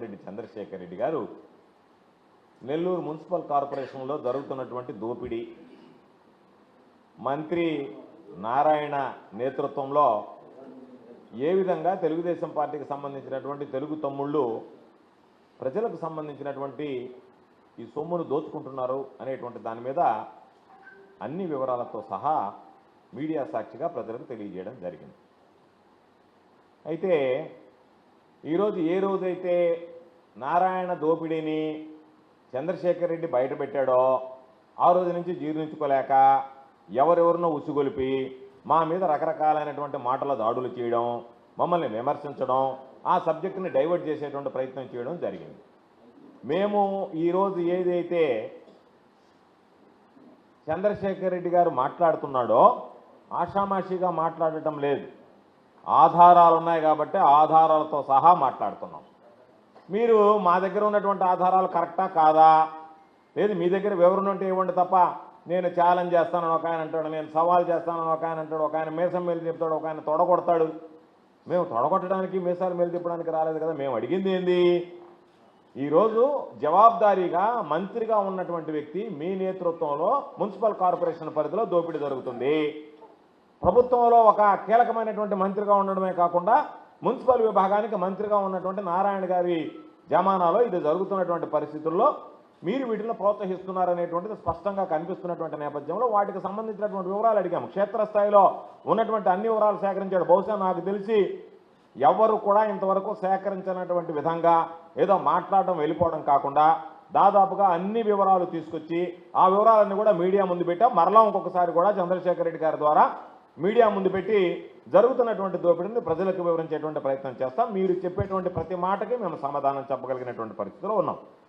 రెడ్డి చంద్రశేఖర్ రెడ్డి గారు నెల్లూరు మున్సిపల్ కార్పొరేషన్లో జరుగుతున్నటువంటి దోపిడీ మంత్రి నారాయణ నేతృత్వంలో ఏ విధంగా తెలుగుదేశం పార్టీకి సంబంధించినటువంటి తెలుగు తమ్ముళ్ళు ప్రజలకు సంబంధించినటువంటి ఈ సొమ్మును దోచుకుంటున్నారు అనేటువంటి దాని మీద అన్ని వివరాలతో సహా మీడియా సాక్షిగా ప్రజలకు తెలియజేయడం జరిగింది. అయితే ఈరోజు ఏ రోజైతే నారాయణ దోపిడీని చంద్రశేఖర్ రెడ్డి బయటపెట్టాడో ఆ రోజు నుంచి జీర్ణించుకోలేక ఎవరెవరినో ఉసుగొలిపి మా మీద రకరకాలైనటువంటి మాటల దాడులు చేయడం, మమ్మల్ని విమర్శించడం, ఆ సబ్జెక్టుని డైవర్ట్ చేసేటువంటి ప్రయత్నం చేయడం జరిగింది. మేము ఈరోజు ఏదైతే చంద్రశేఖర్ రెడ్డి గారు మాట్లాడుతున్నాడో ఆషామాషిగా మాట్లాడటం లేదు, ఆధారాలు ఉన్నాయి కాబట్టి ఆధారాలతో సహా మాట్లాడుతున్నాం. మీరు మా దగ్గర ఉన్నటువంటి ఆధారాలు కరెక్టా కాదా, లేదు మీ దగ్గర వివరణ ఉంటే ఇవ్వండి తప్ప నేను ఛాలెంజ్ చేస్తానని ఒక ఆయన అంటాడు, నేను సవాల్ చేస్తానని ఒక ఆయన అంటాడు, ఒక ఆయన మీసం మేలు తిప్పుతాడు, ఒక ఆయన తొడగొడతాడు. మేము తొడగొట్టడానికి మీసాలు మేలు తిప్పడానికి రాలేదు కదా. మేము అడిగింది ఏంది, ఈరోజు జవాబుదారీగా మంత్రిగా ఉన్నటువంటి వ్యక్తి మీ నేతృత్వంలో మున్సిపల్ కార్పొరేషన్ పరిధిలో దోపిడీ జరుగుతుంది. ప్రభుత్వంలో ఒక కీలకమైనటువంటి మంత్రిగా ఉండడమే కాకుండా మున్సిపల్ విభాగానికి మంత్రిగా ఉన్నటువంటి నారాయణ గారి జమానాలో ఇది జరుగుతున్నటువంటి పరిస్థితుల్లో మీరు వీటిని ప్రోత్సహిస్తున్నారనేటువంటిది స్పష్టంగా కనిపిస్తున్నటువంటి నేపథ్యంలో వాటికి సంబంధించినటువంటి వివరాలు అడిగాము. క్షేత్రస్థాయిలో ఉన్నటువంటి అన్ని వివరాలు సేకరించాడు. బహుశా నాకు తెలిసి ఎవరు కూడా ఇంతవరకు సేకరించినటువంటి విధంగా ఏదో మాట్లాడడం వెళ్ళిపోవడం కాకుండా దాదాపుగా అన్ని వివరాలు తీసుకొచ్చి ఆ వివరాలన్నీ కూడా మీడియా ముందు పెట్టాం. మరలా ఇంకొకసారి కూడా చంద్రశేఖర్ రెడ్డి గారి ద్వారా మీడియా ముందు పెట్టి జరుగుతున్నటువంటి దోపిడీని ప్రజలకు వివరించేటువంటి ప్రయత్నం చేస్తాం. మీరు చెప్పేటువంటి ప్రతి మాటకి మేము సమాధానం చెప్పగలిగినటువంటి పరిస్థితిలో ఉన్నాం.